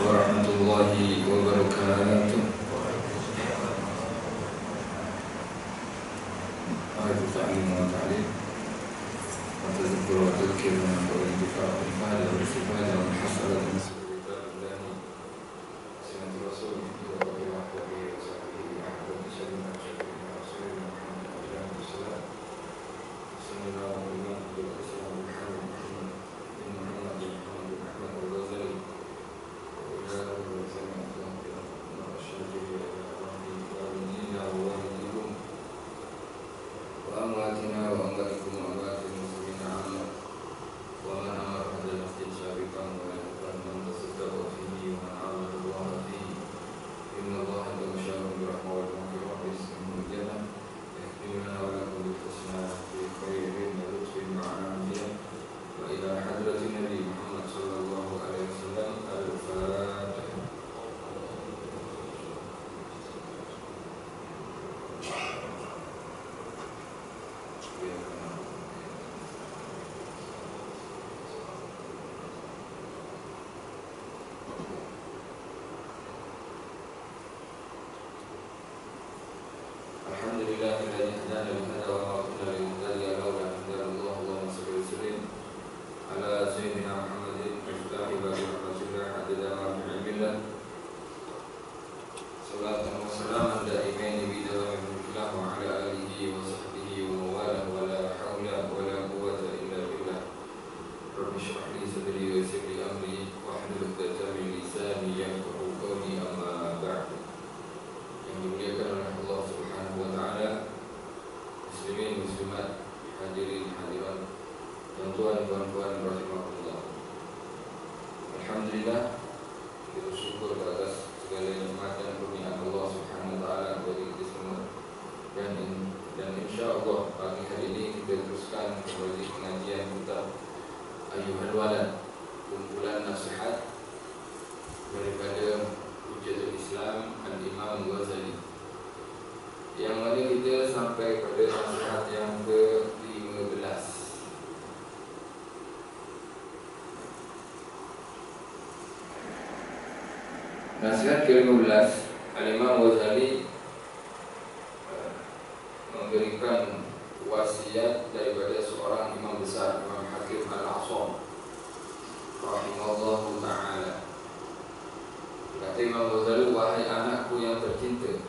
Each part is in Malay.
warahmatullahi wabarakatuh. Mari ta'lim wa ta'lim wa tadhkur wa tadhkir wa intifaq wa ifade wa istifade wa hasalat min kitab Allah sunnah rasul wa alihi wa sahbihi wa ahmad sallallahu alaihi wa sallam sallallahu alaihi wa sallam Nasihat ke-15, Al-Imam Ghazali memberikan wasiat daripada seorang imam besar, Imam Hakim Al-A'sam rahimahullahu ta'ala. Kata Imam Ghazali, wahai anakku yang tercinta.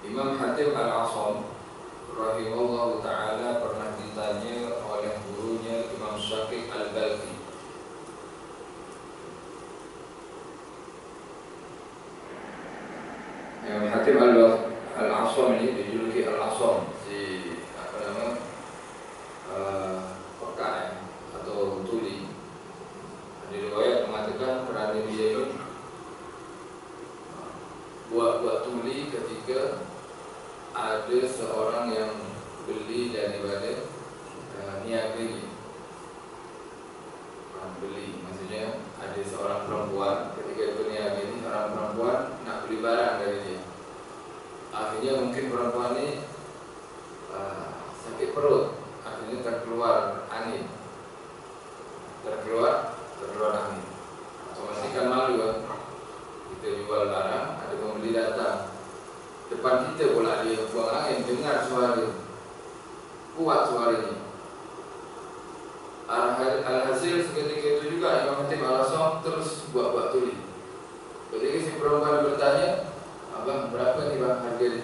Imam Hakim Al-A'sam rahimahullahu ta'ala pernah ditanya oleh gurunya Imam Syafiq Al-Balkhi. Imam Hakim Al-A'sam ini dijuluki Al-A'sam, si peka atau tuli. Di riwayat mengatakan kerana dia ini buat tuli ketika ada seorang yang beli daripada niaganya. Beli maksudnya ada seorang perempuan ketika berniaga ini, seorang perempuan nak beli barang dari dia. Akhirnya mungkin perempuan ini sakit perut, akhirnya terkeluar angin. Terkeluar angin. Otomatis kan malu kan. Kita jual barang, ada pembeli datang. Depan kita pula dia buang angin, dengar suara. Kuat suaranya. Alhasil seketika itu juga Imam Hakim Al-A'sam terus buat tuli. Ketika si perempuan bertanya, "Abang, berapa ni bang harga ni?"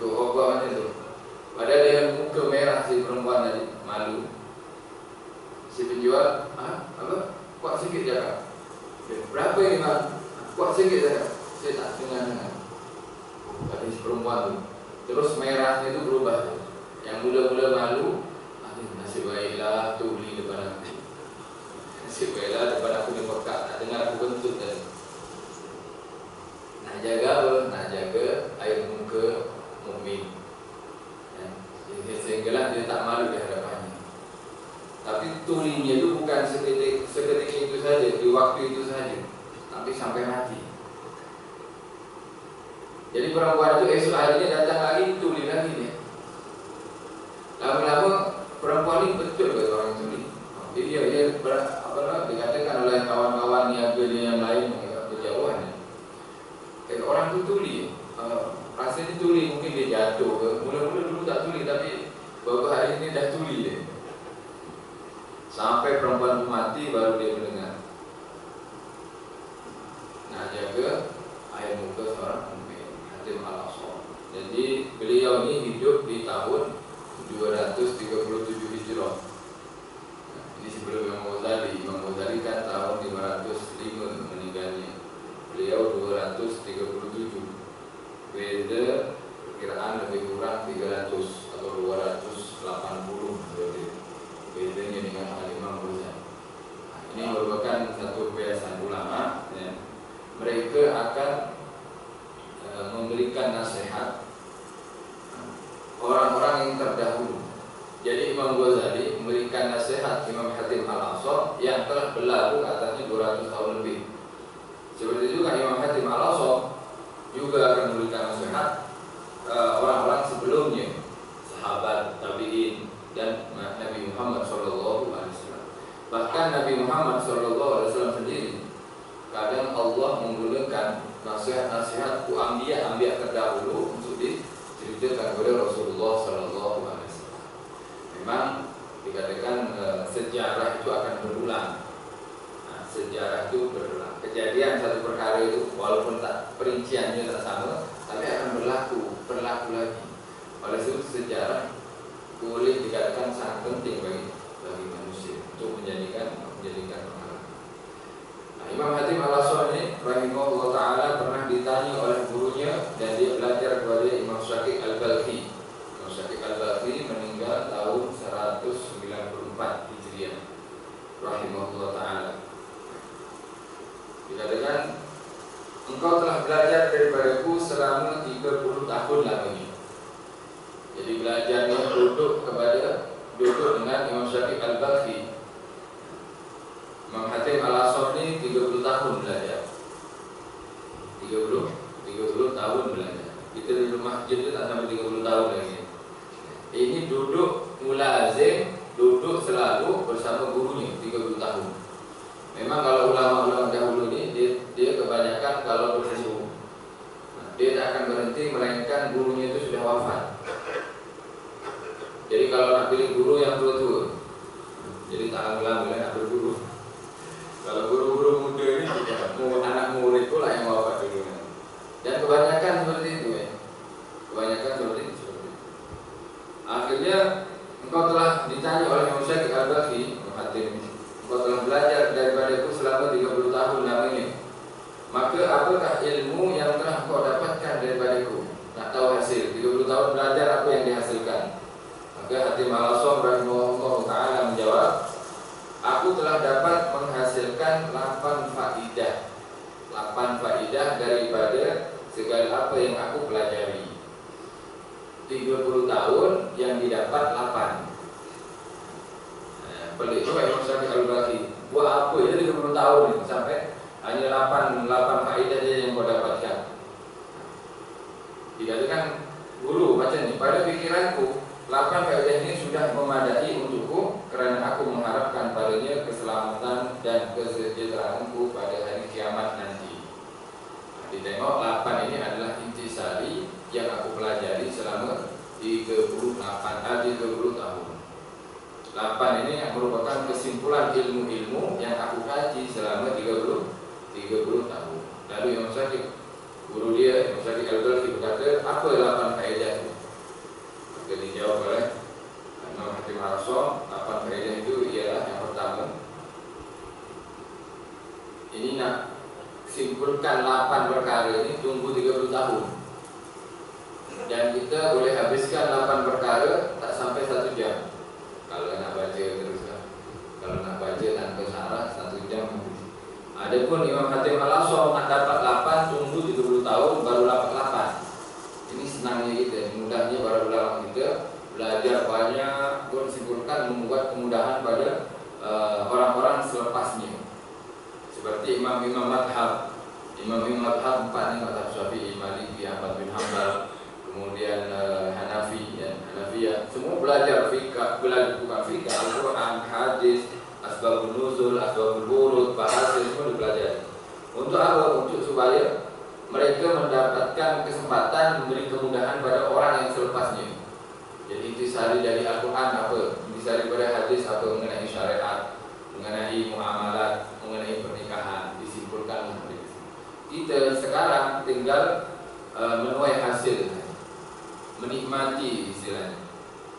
Kau macam tu. Padahal dia muka merah si perempuan tadi, malu. Si penjual, apa? Kuat sikit cakap. Berapa ni bang? Kuat sikit cakap. Saya tak dengar. Kata si perempuan tu. Terus merahnya itu berubah. Yang mula-mula malu, nasib baiklah tuli depan aku. Nasib baiklah depan aku ni pekat, tak dengar aku kentut tadi. Nak jaga apa? Nak jaga air muka mukmin. Sehinggalah dia tak malu di hadapannya. Tapi tulinya itu bukan seketika itu saja, di waktu itu saja, tapi sampai mati. Jadi perempuan itu esok harinya datang lagi, tuli lagi dia. Lama-lama perempuan ini betul ke orang tuli? dikatakan oleh kawan-kawan niaga yang lain kejauhan. Orang itu tuli, rasanya tuli, mungkin dia jatuh. Mula-mula dulu tak tuli, tapi beberapa hari ini dah tuli dia. Sampai perempuan itu mati baru dia mendengar. Nah, jaga air muka seorang pemimpin Hatim Al-Aqsa. Jadi beliau ini hidup di tahun 237 Hijrah. Nah, ini sebelum Imam Ghazali. Imam Ghazali kan tahun 505 meninggalnya. Beliau 237. Beda perkiraan lebih kurang 300 atau 280 berarti. Bedanya dengan Imam Ghazali. Nah, ini merupakan satu kebiasaan ulama, ya. Mereka akan memberikan nasihat orang-orang yang terdahulu. Jadi Imam Ghazali memberikan nasihat Imam Hatim Al-Aqsa yang telah berlalu atasnya 200 tahun lebih. Seperti juga Imam Hatim Al-Aqsa juga akan memberikan nasihat orang-orang sebelumnya, sahabat, tabi'in, dan Nabi Muhammad SAW. Bahkan Nabi Muhammad SAW sendiri kadang Allah menggunakan nasihat-nasihat anbiya terdahulu untuk diceritakan kepada Rasulullah SAW. Memang dikatakan sejarah itu akan berulang. Nah, sejarah itu berulang. Kejadian satu perkara itu walaupun tak perinciannya tak sama, tapi akan berlaku lagi. Oleh sebab sejarah boleh dikatakan sangat penting bagi manusia untuk menjadikan pengalaman. Nah, Imam Hatim Al-Aqsa ini rahimahullah ta'ala pernah ditanya oleh gurunya dan dia belajar kepada Imam Syafi'i Al-Balkhi. Imam Syafi'i Al-Balkhi meninggal tahun 194 Hijriah rahimahullah ta'ala. Dikatakan, engkau telah belajar daripadaku selama 30 tahun lamanya. Jadi belajarnya duduk dengan Imam Syafi'i Al-Balkhi. Imam Hatim Al-Aqsa ini 30 tahun belajar. 30 tahun belajar. Kita di rumah masjid itu tak sampai 30 tahun lagi. Ini duduk mulazim, duduk selalu bersama gurunya 30 tahun. Memang kalau ulama-ulama dahulu ini dia kebanyakan kalau bersesuatu, dia tak akan berhenti melainkan gurunya itu sudah wafat. Jadi kalau nak pilih guru yang tua-tua, jadi tak lama-lama nak berguru. Kalau guru-guru muda ini anak murid pula yang wafat dulu. Dan kebanyakan seperti itu, ya. Kebanyakan seperti itu. Akhirnya engkau telah ditanya oleh Imam Syafi'i Al-Balkhi, engkau telah belajar daripadaku selama 30 tahun lamanya. Maka apakah ilmu yang telah engkau dapatkan daripadaku? Nak tahu hasil 30 tahun belajar, apa yang dihasilkan? Maka Hatim Al-Aqsa rahimahullah ta'ala menjawab, aku telah dapat menghasilkan 8 faidah. 8 faidah daripada segala apa yang aku pelajari. 30 tahun yang didapat 8. Pelik juga Imam Syafi'i Al-Balkhi. Buat apa ya 30 tahun ini sampai hanya 8 faidah saja yang kau dapatkan. Dikatakan guru macam ni, pada pikiranku 8 faedah ini sudah memadai untukku kerana aku mengharapkan padanya keselamatan dan kesejahteraanku pada hari kiamat nanti. Ditengok 8 ini adalah intisari yang aku pelajari selama 30 tahun. 8 ini yang merupakan kesimpulan ilmu-ilmu yang aku kaji selama 30 tahun. Lalu Imam Syafi'i, guru dia Imam Syafi'i Al-Balkhi berkata, apa 8 faedah itu? Maka dijawab oleh Imam Hatim Al-Aqsa, 8 faedah itu ialah yang pertama, ini nak simpulkan 8 perkara ini tunggu 30 tahun. Dan kita boleh habiskan 8 perkara tak sampai 1 jam. Kalau nak baca teruslah. Kalau nak baca tanpa syarah 1 jam habis. Adapun Imam Hatim Al-Aqsa nak dapat 8 tunggu 30 tahun baru dapat 8. Ini senangnya kita, mudahnya para ulama kita belajar banyak pun simpulkan membuat kemudahan pada orang-orang selepasnya. Seperti imam-imam madhab. Imam-imam madhab 4 ni, madhab Syafi'i, Maliki, Ahmad bin Hanbal, kemudian Hanafi, ya, Hanafiyah, semua belajar fikah, bukan fikah, Al-Quran, hadis, asbabun nuzul, asbabul wurud, bahasa semua dipelajari. Untuk apa? Untuk supaya mereka mendapatkan kesempatan memberi kemudahan pada orang yang selepasnya. Jadi intisari dari Al-Quran apa? Intisari pada hadis apa? Mengenai syariat, mengenai muamalat, mengenai pernikahan, disimpulkan dari itu. Kita sekarang tinggal menuai hasil, menikmati istilahnya.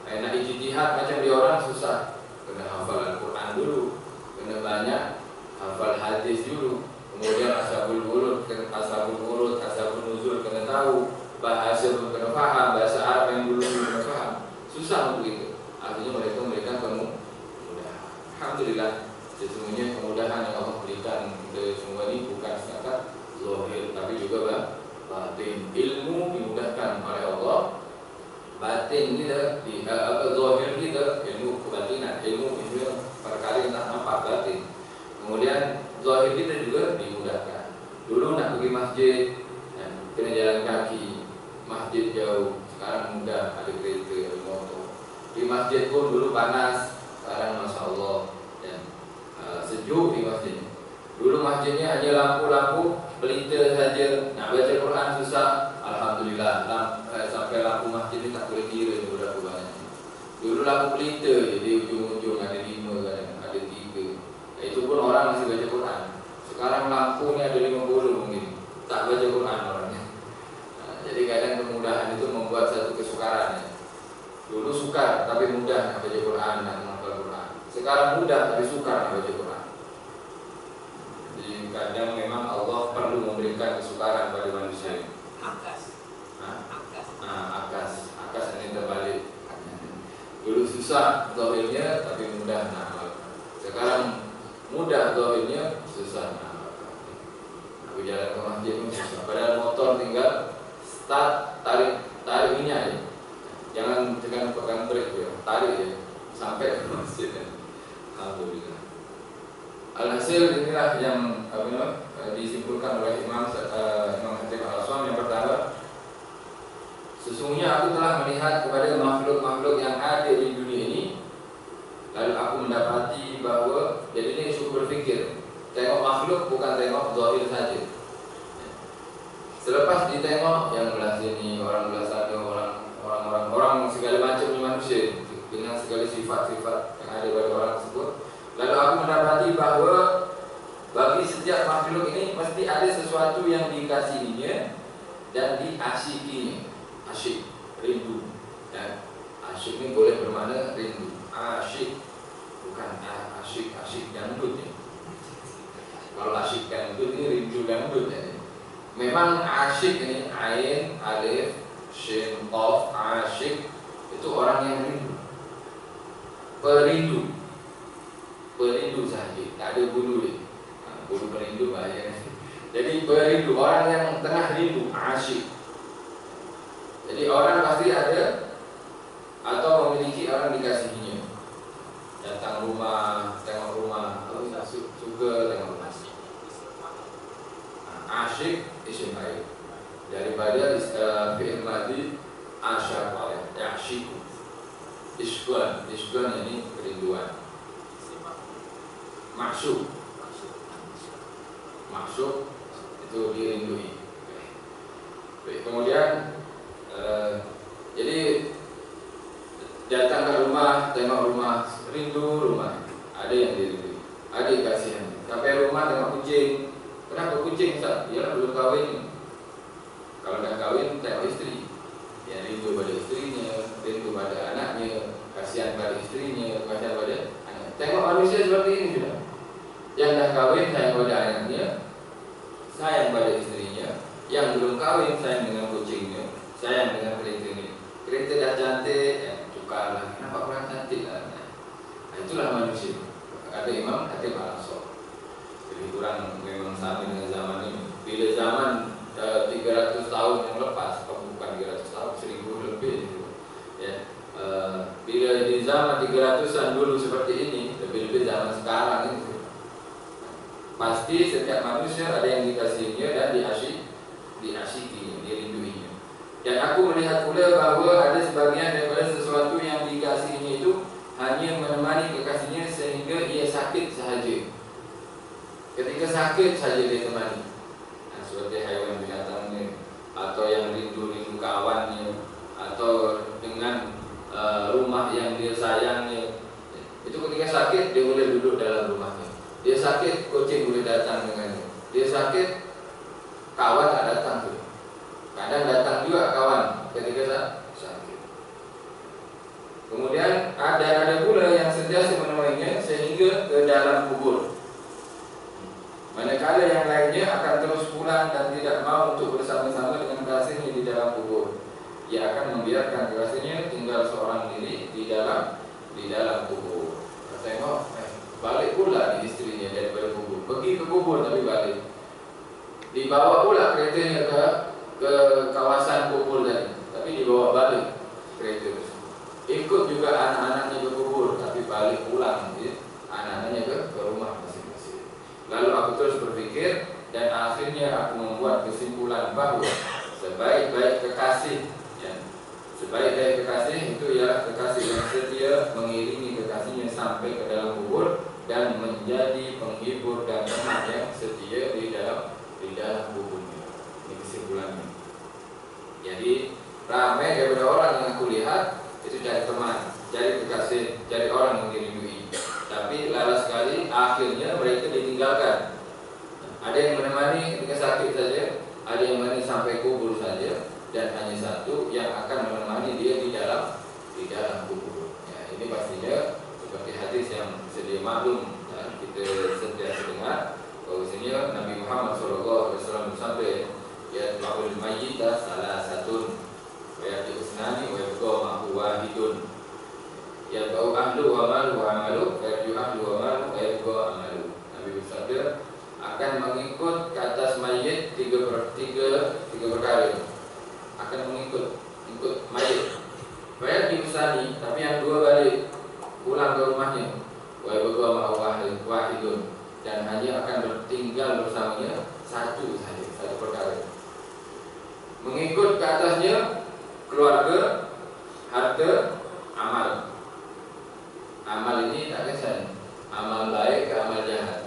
Nak ijtihad macam dia orang susah. Kena hafal Al-Quran dulu, kena banyak hafal hadis dulu. Kemudian asbabul wurud, asbabun nuzul kena tahu, bahasa pun kena faham, bahasa Arab yang dulu kena faham. Susah untuk itu. Artinya mereka memberikan kemudahan. Alhamdulillah, sesungguhnya kemudahan yang Allah berikan kita semua ini bukan setakat zahir, tapi juga batin. Ilmu dimudahkan oleh Allah. Batin kita, zahir kita, ilmu kebatinan, ilmu itu perkara yang tak nampak batin. Kemudian zahir kita juga dimudahkan. Dulu nak pergi masjid, kena jalan kaki, masjid jauh. Sekarang mudah, ada kereta, ada motor. Di masjid pun dulu panas, sekarang masya Allah sejuk di masjid. Dulu masjidnya hanya lampu-lampu pelita saja, nak baca Quran susah. Alhamdulillah, sampai lampu masjid ni tak boleh kira berapa banyak. Dulu lampu pelita je, di ujung-ujung ada 5, ada 3. Itu pun orang masih baca Quran. Sekarang lampu ni ada 50 mungkin, tak baca Quran orangnya. Jadi kadang kemudahan itu membuat satu kesukaran. Dulu sukar tapi mudah nak baca Quran, nak menghafal Quran. Sekarang mudah tapi sukar nak baca Quran. Jadi kadang memang Allah perlu memberikan kesukaran pada manusia. Akas ini terbalik. Dulu susah zahirnya tapi mudah nak amalkan. Sekarang mudah zahirnya, susah nak amalkan. Aku jalan ke masjid pun susah. Padahal motor tinggal start, tarik minyak aja. Jangan pegang brake ya, tarik ya sampai ke masjid. Alhamdulillah. Alhasil inilah yang disimpulkan oleh Imam Khatib Al-Aswam. Yang pertama, sesungguhnya aku telah melihat kepada makhluk-makhluk yang ada di dunia ini, lalu aku mendapati bahawa, jadi ini suruh berfikir, tengok makhluk bukan tengok zahir saja. Selepas ditengok yang belah sini, orang belah sana, orang segala macam manusia dengan segala sifat-sifat yang ada pada orang tersebut. Lalu aku mendapati bahawa bagi setiap makhluk ini mesti ada sesuatu yang dikasihinya dan diasyikinya. Asyik, rindu. Dan asyik ini boleh bermakna rindu. Asyik, bukan asyik dangdut ya. Kalau asyik dangdut ini rindu dangdut ya. Memang asyik ini ain, alif, shin, qaf, asyik itu orang yang rindu. Perindu saja, tak ada bulu ni. Bulu perindu bahaya. Jadi perindu, orang yang tengah rindu, asyik. Jadi orang pasti ada atau memiliki orang dikasihinya. Datang rumah, tengok rumah, suka tengok rumah. Asyik isim fa'il daripada fi'il madhi asyaqa, ya'syiku. Ishqan ini kerinduan. Maksud itu dirindui. Baik, kemudian jadi datang ke rumah, tengok rumah, rindu rumah. Ada yang dirindui, ada yang kasihan. Sampai rumah tengok kucing. Kenapa kucing? Dia belum kahwin. Kalau dah kahwin, tengok isteri. Dia rindu pada istrinya, rindu pada anaknya, kasihan pada istrinya, kasihan pada anak. Tengok manusia seperti ini sudah. Yang dah kahwin sayang pada anaknya, sayang pada istrinya. Yang belum kahwin sayang dengan kucingnya, sayang dengan keretanya. Kereta dah cantik, tukarlah. Kenapa kurang cantik lah? Itulah manusia. Ada Imam Khatib Al-Aswam. Jadi kurang memang sama dengan zaman ini. Bila zaman 300 tahun yang lepas, bukan 300 tahun, 1000 lebih ya. Bila di zaman 300-an dulu seperti ini, lebih-lebih zaman sekarang ini, pasti setiap manusia ada yang dikasihinya dan diasyikinya, dirinduinya. Dan aku melihat pula bahawa ada sebagian daripada sesuatu yang dikasihinya itu hanya menemani kekasihnya sehingga sehingga ia sakit sahaja. Ketika sakit saja dia temani. Nah, seperti hewan binatangnya, atau yang rindu-rindu kawannya, atau dengan rumah yang dia sayangi. Itu ketika sakit dia boleh duduk dalam rumahnya. Dia sakit, kucing boleh datang dengannya. Dia sakit, kawan tak datang tuh. Kadang datang juga kawan ketika sakit. Kemudian ada pula yang sentiasa menemaninya sehingga ke dalam kubur. Manakala yang lainnya akan terus pulang dan tidak mau untuk bersama-sama dengan kekasihnya di dalam kubur. Ia akan membiarkan kekasihnya tinggal seorang diri di dalam kubur. Tengok, balik pula di istrinya daripada kubur. Pergi ke kubur tapi balik. Dibawa pula keretanya ke kawasan kubur tadi, tapi dibawa balik kereta. Ikut juga anak-anaknya ke kubur, tapi balik pulang ya, anak-anaknya ke rumah masing-masing. Lalu aku terus berpikir dan akhirnya aku membuat kesimpulan bahwa sebaik-baik kekasih itu ialah kekasih yang setia mengiringi kekasihnya sampai ke dalam kubur dan menjadi penghibur dan teman yang setia di dalam kuburnya. Ini kesimpulannya. Jadi ramai daripada orang yang aku lihat itu cari teman, cari kekasih, cari orang yang dirindui. Tapi lala sekali akhirnya mereka ditinggalkan. Ada yang menemani ketika sakit saja, ada yang menemani sampai kubur saja, dan hanya satu yang akan menemani dia di dalam kubur. Ya, ini pastinya seperti hadis yang sedia maklum dan kita sentiasa dengar bahwasanya Nabi Muhammad SAW bersabda, ya ma'ul mayyita salah satun wa yati usnani wa yabqa ma'hu wahidun. Ya bau ahlu wa malu wa amalu wa yarju ahlu wa malu wa yabqa amalu. Nabi bersabda akan mengikut ke atas mayit tiga perkara. Akan mengikut mayit. Bayar diusani, tapi yang dua balik pulang ke rumahnya. Wa yabqa ma'hu wahidun, dan hanya akan tinggal bersamanya satu saja, satu perkara. Mengikut ke atasnya keluarga, harta, amal. Amal ini tak kesan. Amal baik ke amal jahat.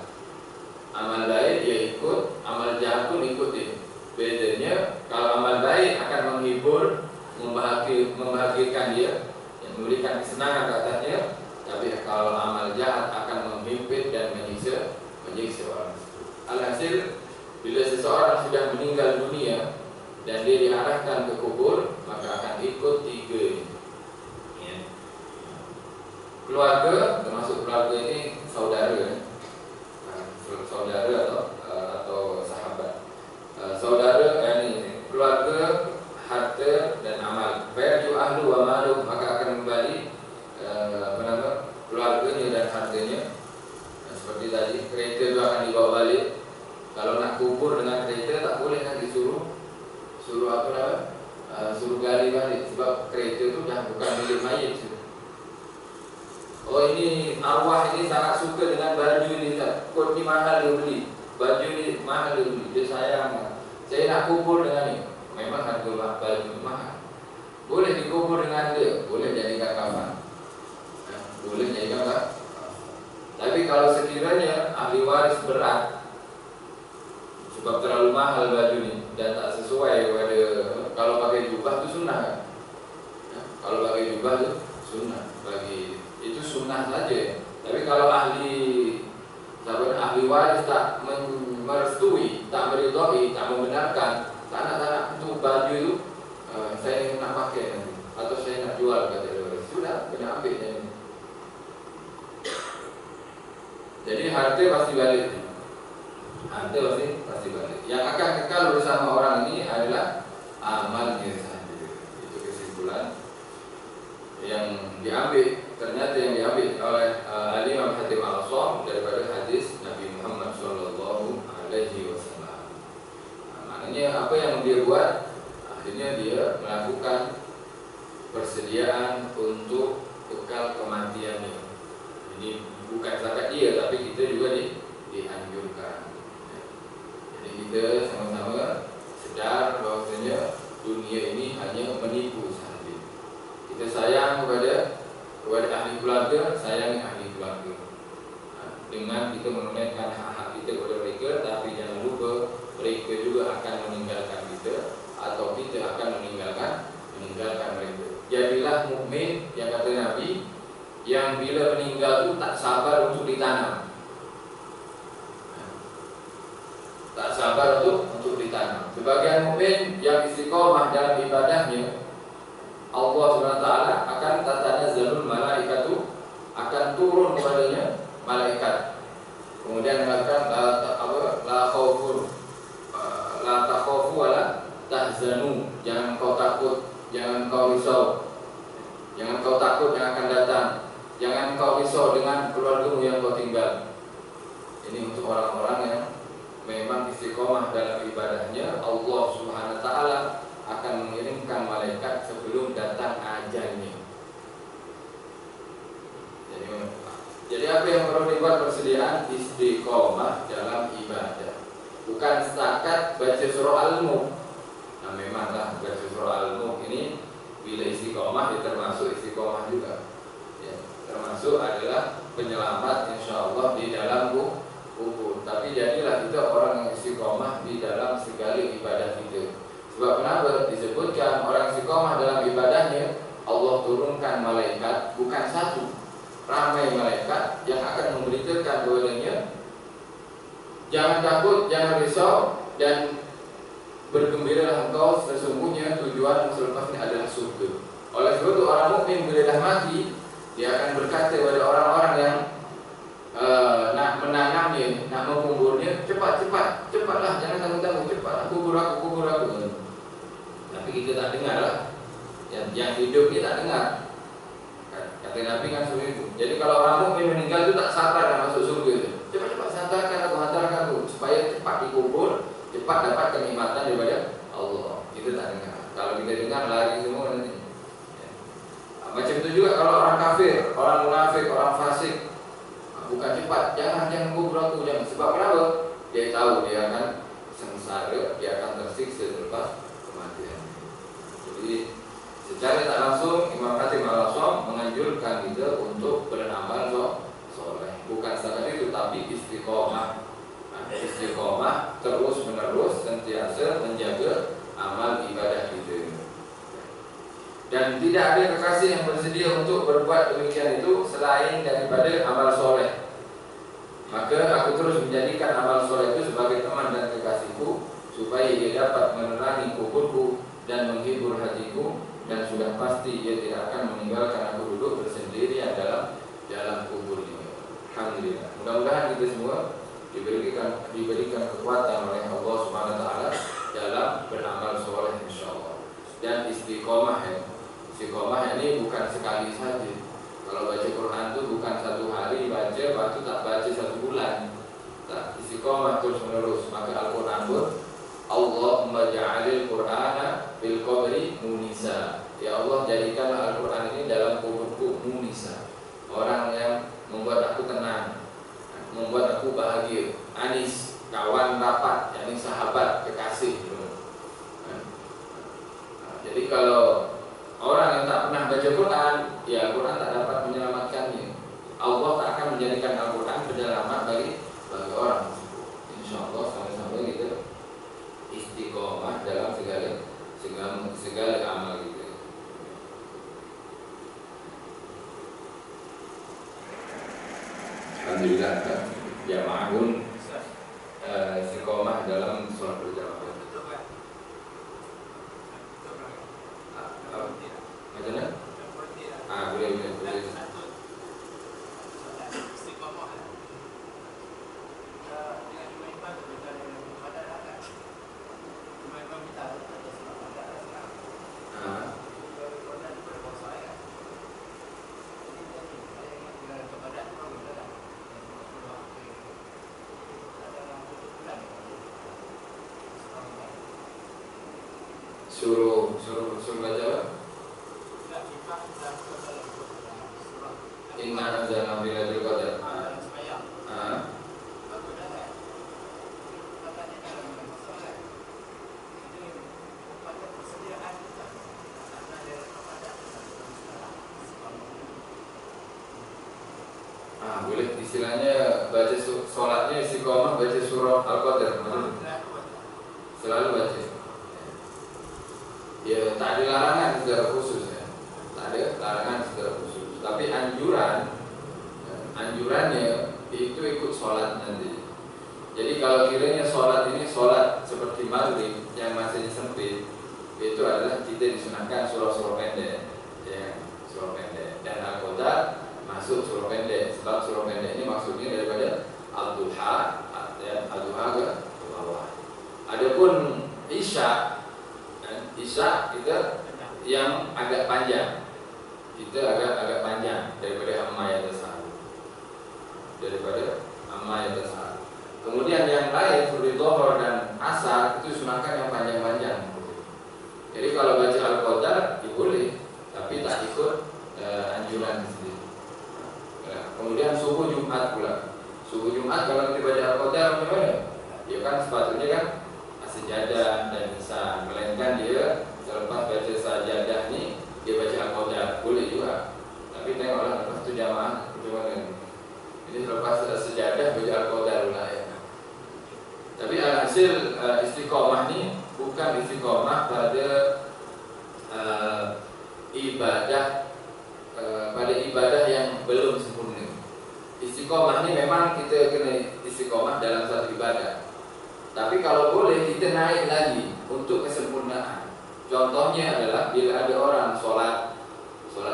Amal baik dia ikut, amal jahat pun ikut dia. Bedanya kalau amal baik akan menghibur, membahagiakan dia, yang memberikan kesenangan ke atasnya. Tapi kalau amal jahat akan menghimpit dan menyiksa orang tersebut. Alhasil, bila seseorang sudah meninggal dunia dan dia diarahkan ke kubur, maka akan ikut tiga ini. Ya. Keluarga, termasuk keluarga ini saudara, atau sahabat. Saudara ini keluarga, harta dan amal. Fayarju ahlu wa malu, maka akan kembali keluarganya dan hartanya. Seperti tadi, kereta itu akan dibawa balik. Kalau nak kubur dengan kereta tak boleh kan suruh gali balik, sebab kereta itu dah bukan milik mayit. Oh, ini arwah ini sangat suka dengan baju ini, kot ni mahal dia beli, baju ni mahal dia beli, dia sayang. Saya nak kubur dengan ni. Memang harga baju mahal. Boleh dikubur dengan dia, boleh jadikan kafan, boleh jadikan kafan. Tapi kalau sekiranya ahli waris berat, sebab terlalu mahal baju ni dan tak sesuai pada, kalau pakai jubah tu sunnah kan? Kalau pakai jubah tu sunnah, bagi itu sunnah saja. Tapi kalau ahli waris tak merestui, tak meridhai, tak membenarkan, tak nak itu baju itu saya nak pakai nanti, atau saya nak jual kata dia, sudah kena ambil jadi. Jadi harta pasti balik. Harta pasti balik. Yang akan kekal bersama orang ini adalah amalnya saja. Itu kesimpulan yang diambil. Ternyata yang diambil oleh Al-Imam Hatim Al-Asham daripada hadis Nabi Muhammad SAW. Maknanya apa yang dia buat, akhirnya dia melakukan persediaan untuk bekal kematiannya. Ini bukan zakat dia, tapi kita juga dianjurkan. Jadi kita sama-sama sedar bahwasanya dunia ini hanya menipu saja. Kita sayang kepada ahli keluarga, sayangi ahli keluarga. dengan kita menunaikan hak-hak kita kepada mereka, tapi jangan lupa mereka juga akan meninggalkan kita atau kita akan meninggalkan mereka. Jadilah mukmin yang kata Nabi, yang bila meninggal itu tak sabar untuk ditanam. Tak sabar untuk ditanam. Sebagian mukmin yang istiqomah dalam ibadahnya, Allah SWT akan tatanazzalul malaikatu, akan turun kepadanya malaikat. Kemudian mengatakan la takhafu wa la tahzanu. Jangan kau takut, jangan kau risau. Jangan kau takut yang akan datang. Jangan kau risau dengan keluargamu yang kau tinggal. Ini untuk orang-orang yang memang istiqomah dalam ibadahnya. Allah Subhanahu wa taala akan mengirimkan malaikat sebelum datang ajalnya. Jadi apa yang perlu dibuat persediaan? Istiqomah dalam ibadah. Bukan setakat baca surah Al-Mulk. Nah memanglah baca surah Al-Mulk ini bila istiqomah ya termasuk istiqomah juga. Ya, termasuk adalah penyelamat insyaallah di dalam kubur. Tapi jadilah kita orang yang istiqomah di dalam segala ibadah kita. Sebab kenapa disebutkan orang istiqomah dalam ibadahnya, Allah turunkan malaikat, bukan satu, ramai malaikat yang akan memberitakan kepadanya, jangan takut, jangan risau, dan bergembiralah engkau, sesungguhnya tujuan selepas ini adalah surga. Oleh sebab itu orang mukmin bila dah mati, dia akan berkata kepada orang-orang yang nak menanamnya, nak menguburnya, cepatlah, jangan tangguh-tangguh, cepatlah, kubur aku. Tapi kita tak dengar lah. Yang hidup kita tak dengar. Kata Nabi kan seperti itu. Jadi kalau orang mukmin meninggal itu tak sabar nak masuk surga itu. Cepat hantarkan aku supaya cepat dikubur, cepat dapat kenikmatan daripada Allah. Kita tak dengar. Kalau kita dengar lari semua nanti. Macam itu juga kalau orang kafir, orang munafik, orang fasik, bukan cepat, jangan kubur aku, jangan. Sebab kenapa? Dia tahu dia akan sengsara, dia akan tersiksa selepas kematian. Jadi secara tak langsung Imam Khatib Al-Asham menganjurkan kita untuk beramal soleh. Bukan setakat itu, tapi istiqomah. Istiqomah terus menerus sentiasa menjaga amal ibadah kita. Dan tidak ada kekasih yang bersedia untuk berbuat demikian itu selain daripada amal soleh. Maka aku terus menjadikan amal soleh itu sebagai teman dan kekasihku, supaya ia dapat menerangi kuburku dan menghibur hatiku, dan sudah pasti ia tidak akan meninggalkan aku duduk bersendirian dalam kuburnya. Alhamdulillah. Mudah-mudahan kita semua diberikan kekuatan oleh Allah Subhanahu wa taala dalam beramal soleh insyaallah. Dan istiqomah ya. Istiqomah ini bukan sekali saja. Kalau baca Quran itu bukan satu hari baca, lepas itu tak baca satu bulan. Tak, istiqomah terus menerus. Maka Al-Quran pun Allahumma ja'alil Qur'ana bil qabri munisa. Ya Allah, jadikanlah Al-Quran ini dalam kuburku munisa. Orang yang membuat aku tenang, membuat aku bahagia. Anis, kawan rapat, yakni sahabat, kekasih. Jadi kalau orang yang tak pernah baca Quran, ya Al-Quran tak dapat menyelamatkannya. Allah tak akan menjadikan Al-Quran penyelamat bagi orang. InsyaAllah sampai-sampai kita istiqomah dalam segala amal kita. Alhamdulillah jamaah pun istiqomah dalam sholat berjamaah. Macam mana? Boleh. Suruh baca apa? Inna anzalna fi lailatul qadar. Boleh istilahnya baca sholatnya istiqomah baca surah Al-Qadar, selalu baca. Ya tak ada larangan secara khusus ya, tak ada larangan secara khusus. Tapi anjurannya itu ikut sholat nanti. Jadi kalau kiranya sholat ini sholat seperti maghrib yang masih sempit, itu adalah kita disunahkan surah-surah pendek, ya, surah pendek. Dan Al-Qadar masuk surah pendek, sebab surah pendek ini maksudnya daripada Al-Duha, ya, Al-Duha ke bawah. Adapun Isya itu yang agak panjang, itu agak panjang daripada amma yang tersahar. Kemudian yang lain seperti Zuhur dan Asar itu sunahkan yang panjang-panjang. Jadi kalau baca Al-Qadar ya boleh, tapi tak ikut anjuran sendiri. Kemudian subuh Jumat pula. Subuh Jumat kalau kita baca Al-Qadar bagaimana? Ya kan sepatutnya kan sejadah dan lisan, melainkan dia selepas baca sajadah ni dia baca Al-Qadar boleh juga. Tapi tengoklah lepas tu jamaah bagaimana. Jadi selepas sejadah baca Al-Qadar pula ya. Tapi alhasil istiqomah ni bukan istiqomah pada ibadah yang belum sempurna. Istiqomah ni memang kita kena istiqomah dalam satu ibadah. Tapi kalau boleh kita naik lagi untuk kesempurnaan. Contohnya adalah bila ada orang sholat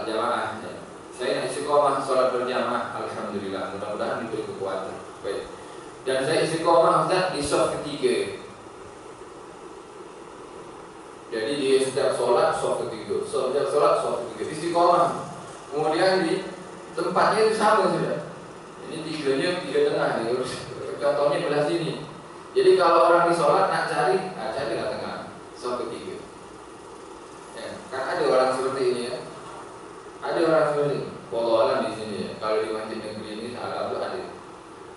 jamaah. Saya nak istiqomah sholat berjamaah, alhamdulillah, mudah-mudahan diberi kekuatan. Baik. Dan saya istiqomah Ustaz di shaf ketiga. Jadi dia setiap sholat shaf ketiga, setiap sholat shaf ketiga, istiqomah. Kemudian di tempatnya itu sama sudah. Ini tiga tengah ni. Contohnya belah sini. Jadi kalau orang di sholat nak carilah tengah, shaf ketiga. Ya, kan ada orang seperti ini ya. Ada orang seperti ini. Wallahu a'lam di sini ya. Kalau di masjid negeri ini agak ada.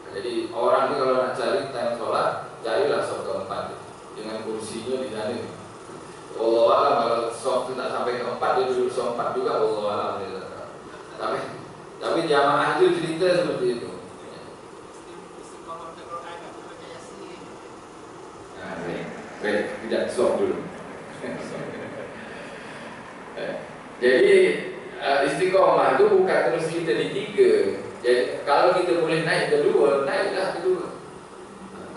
Jadi orang ini kalau nak cari time sholat, carilah shaf keempat dengan kursinya di sana. Wallahu a'lam kalau shaf itu tak sampai keempat dia duduk shaf 4 juga. Wallahu a'lam. Tapi jamaah itu cerita seperti itu. Baik, tidak stop dulu. Jadi istiqomah itu bukan terus kita di 3. Jadi kalau kita boleh naik kedua, naiklah kedua.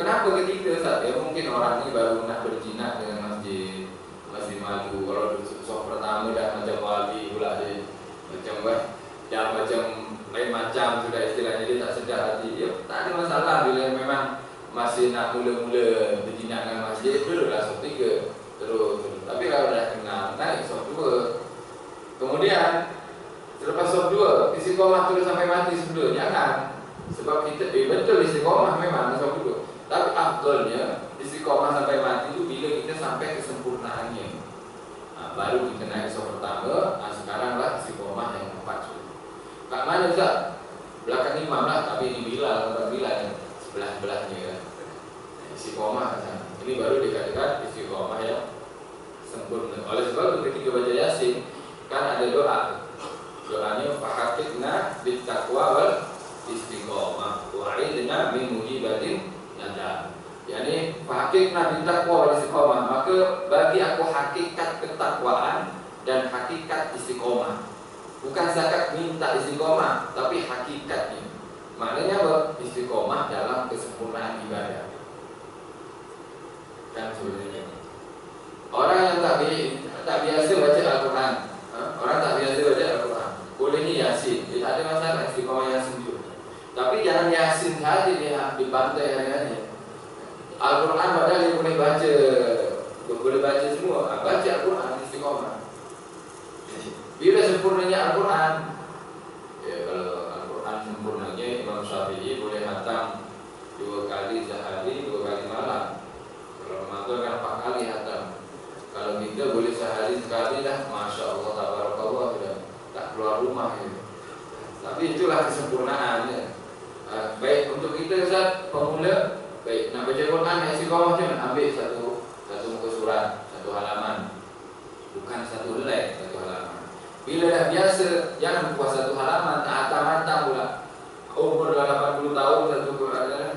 Kenapa ketiga Ustaz? Ya mungkin orang ini baru nak berjinak dengan masjid, masih malu. Kalau sok pertama dah macam wali pula dia, macam lain macam sudah istilahnya dia tak sedar hati dia. Tak ada masalah bila memang masih nak mula-mula berjinak dengan masjid, duduklah shaf 3 terus. Tapi kalau dah kenal, naik shaf 2. Kemudian selepas shaf 2 istiqomah terus sampai mati sebelum. Jangan. Sebab kita betul istiqomah memang shaf 2. Tapi afdalnya istiqomah sampai mati itu bila kita sampai kesempurnaannya. Baru kita naik shaf pertama. Sekaranglah istiqomah yang 4. Kat mana Ustaz? Belakang imam lah, tapi ini Bilal, bukan Bilal yang sebelah-belahnya ya. Istiqomah kan. Ini baru dikatakan istiqomah yang sempurna. Oleh sebab itu ketika baca Yasin kan ada doa. Doanya fahaqqiqna bittaqwa wal istiqomah wa'idna min mujibatin najah. Yani fahaqqiqna bittaqwa wal istiqomah, maka bagi aku hakikat ketakwaan dan hakikat istiqomah. Bukan zakat minta istiqomah, tapi hakikatnya. Maknanya apa? Istiqomah dalam kesempurnaan ibadah. Kan sebenarnya orang yang tak biasa baca Al-Quran, orang tak biasa baca Al-Quran, bolehnya Yasin, dia tak ada masalah istiqomah Yasin juga. Tapi jangan Yasin saja dia dibantai hari-hari. Al-Quran padahal dia boleh baca semua. Baca Al-Quran istiqomah. Bila sempurnanya Al-Quran, ya kalau Al-Quran sempurnanya Imam Syafi'i boleh hatam 2 kali sehari, 2 kali malam. Kalau Ramadan kan 4 kali hatam. Kalau kita boleh sehari sekali dah, Masya Allah, tabarakallah, sudah tak keluar rumah gitu. Tapi itulah kesempurnaannya. Baik untuk kita Ustaz, pemula, baik nak baca Quran, istiqomah cuma ambil satu muka surat, 1 halaman, bukan 1 helai, 1 halaman. Bila dah biasa, jangan puas 1 halaman, tak hatam-hatam pula. Umur 80 tahun 1 Quran,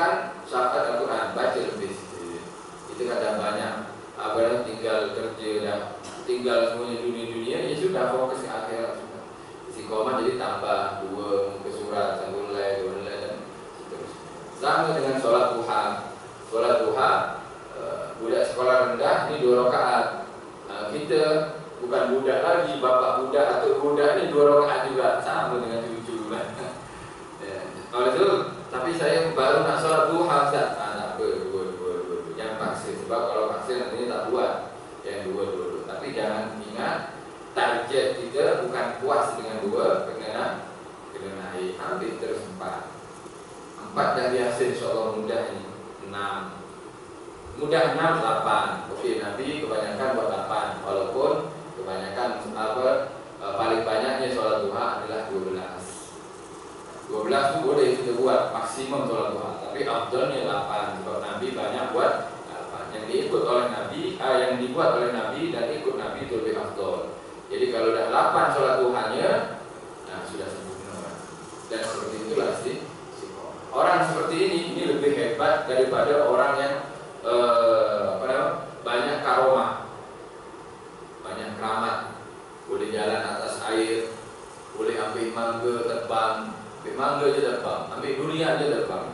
mengharapkan syafaat Al-Quran, baca lebih. Itu kadang banyak tinggal kerja dah, tinggal semuanya dunia-dunia, ya sudah fokus ke akhirat sudah. Istiqomah jadi tambah 2 muka surat, sambung lay, dan seterusnya. Sama dengan sholat duha. Sholat duha, budak sekolah rendah ini 2 rakaat. Kita bukan budak lagi, bapak budak atau budak ini 2 rakaat juga, sama dengan cucu lah. Oleh itu, tapi saya baru nak sholat duha, Ustaz. Tak apa, dua. Jangan paksa, sebab kalau paksa nantinya tak buat. Yang dua. Tapi jangan ingat, target kita bukan puas dengan 2, kena naik, ambil terus 4 dah biasa, insyaAllah mudah ini. 6 mudah, 6, 8. Okey, Nabi kebanyakan buat 8, walaupun kebanyakan paling banyaknya sholat duha adalah 12 tu boleh kita buat maksimum sholat duha, tapi afdalnya 8 sebab Nabi banyak buat 8. Yang diikut oleh Nabi, yang dibuat oleh Nabi dan ikut Nabi itu lebih afdal. Jadi kalau dah 8 sholat duhanya, sudah sempurna. Dan seperti itulah sih. Orang seperti ini lebih hebat daripada orang yang banyak karomah, banyak keramat, boleh jalan atas air, boleh ambil mangga terbang. Ambil mangga je terbang, ambil durian je terbang.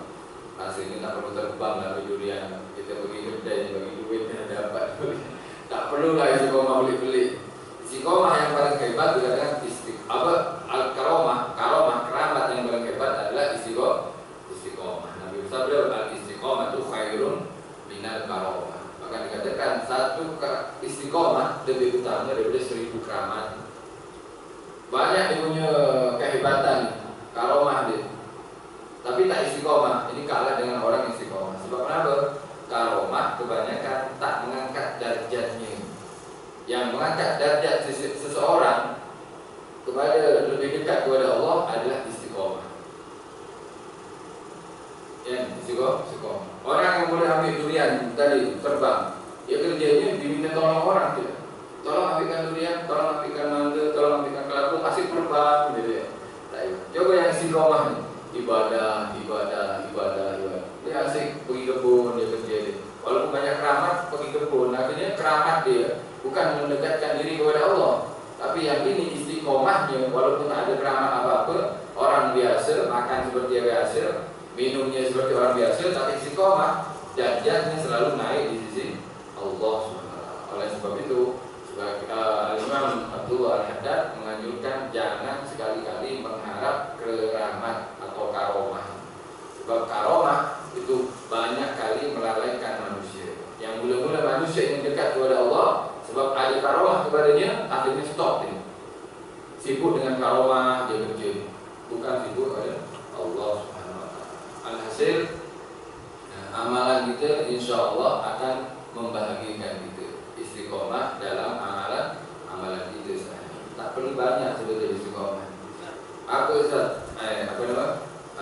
Rasanya tak perlu terbang lah ambil durian. Kita pergi kedai, bagi duit dan dapat. Tak perlulah istiqomah beli-beli. Istiqomah yang paling hebat itu adalah karomah keramat yang paling hebat adalah istiqomah. Nabi bersabda, al-istiqomah itu khairun minal karomah. Maka dikatakan satu istiqomah lebih utama daripada 1000 keramat. Banyak dia punya kehebatan, karomah dia, tapi tak istiqomah. Ini kalah dengan orang istiqomah. Sebab kenapa? Karomah kebanyakan tak mengangkat darjatnya. Yang mengangkat darjat seseorang kepada lebih dekat kepada Allah adalah istiqomah. Ya, istiqomah. Orang yang boleh ambil durian tadi terbang, ya kerjanya diminta tolong orang tidak. Tolong ambilkan durian, tolong ambilkan mangga, tolong ambilkan kelapa, kasih terbang gitu ya. Coba yang istiqomah ni, ibadah. Dia asik pergi kebun, dia kerja dia. Walaupun banyak keramat pergi kebun, akhirnya keramat dia bukan mendekatkan diri kepada Allah. Tapi yang ini istiqomahnya, walaupun tak ada keramat apa-apa, orang biasa makan seperti biasa, minumnya seperti orang biasa, tapi istiqomah derajatnya selalu naik di sisi Allah SWT. Oleh sebab itu, Imam Abdullah Al-Haddad menganjurkan jangan sekali-kali mengharap keramat atau karomah. Sebab karomah itu banyak kali melalaikan manusia. Yang mula-mula manusia yang dekat kepada Allah, sebab ada karomah kepadanya, akhirnya stop ini. Sibuk dengan karomah, dia kerja, bukan sibuk pada Allah SWT. Alhasil, amalan kita insya Allah akan membahagiakan kita. Istiqomah dalam amalan kita sahaja. Tak perlu banyak sebetulnya istiqomah. Apa Ustaz?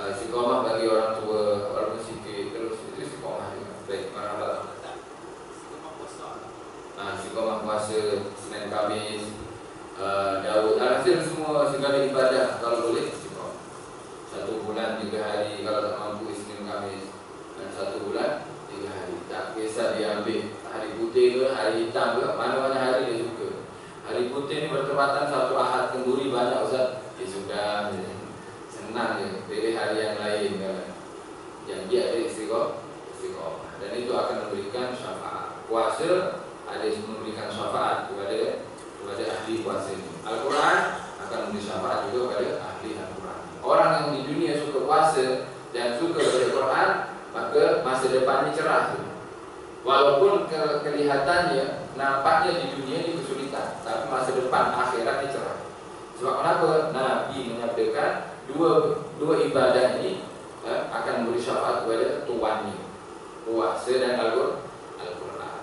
Istiqomah bagi orang tua, orang sikit, terus itu istiqomah juga. Baik, marhaban. Istiqomah puasa Senin Khamis, Daud, alhasil semua segala ibadah kalau boleh istiqomah. 1 bulan 3 hari kalau tak mampu Senin Khamis, dan 1 bulan 3 hari. Tak kisah dia ambil hari putih ke, hari hitam ke, mana-mana hari dia suka. Hari putih ni bertepatan 1 Ahad kenduri banyak Ustaz. Ya sudah, senang je, pilih hari yang lain kan. Yang dia ada istiqomah. Dan itu akan memberikan syafaat. Puasa ada memberikan syafaat kepada ahli puasa ini. Al-Quran akan memberi syafaat juga kepada ahli Al-Quran. Orang yang di dunia suka puasa dan suka baca Quran, maka masa depannya cerah tu. Walaupun kelihatannya, nampaknya di dunia ini kesulitan, tapi masa depan akhiratnya cerah. Sebab kenapa? Nabi menyabdakan dua ibadah ini akan memberi syafaat kepada tuannya, puasa dan Al-Quran.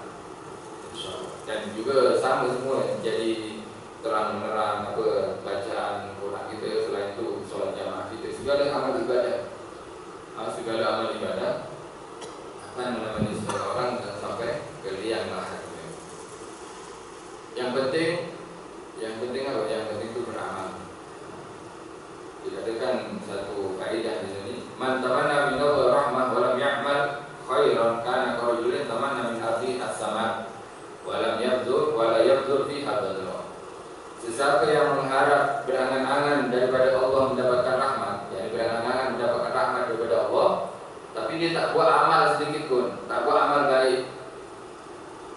Dan juga sama semua jadi terang menerang bacaan Quran kita, selain itu solat jamaah kita, segala amal ibadah akan menemani seseorang dan sampai ke liang lahat. Yang penting apa? Yang penting itu beramal. Dikatakan satu kaidah di sini, man tamanna min Allah rahmah wa lam siapa yang mengharap berangan-angan daripada Allah mendapatkan rahmat, yani berangan-angan mendapatkan rahmat daripada Allah, tapi dia tak buat amal sedikit pun, tak buat amal baik.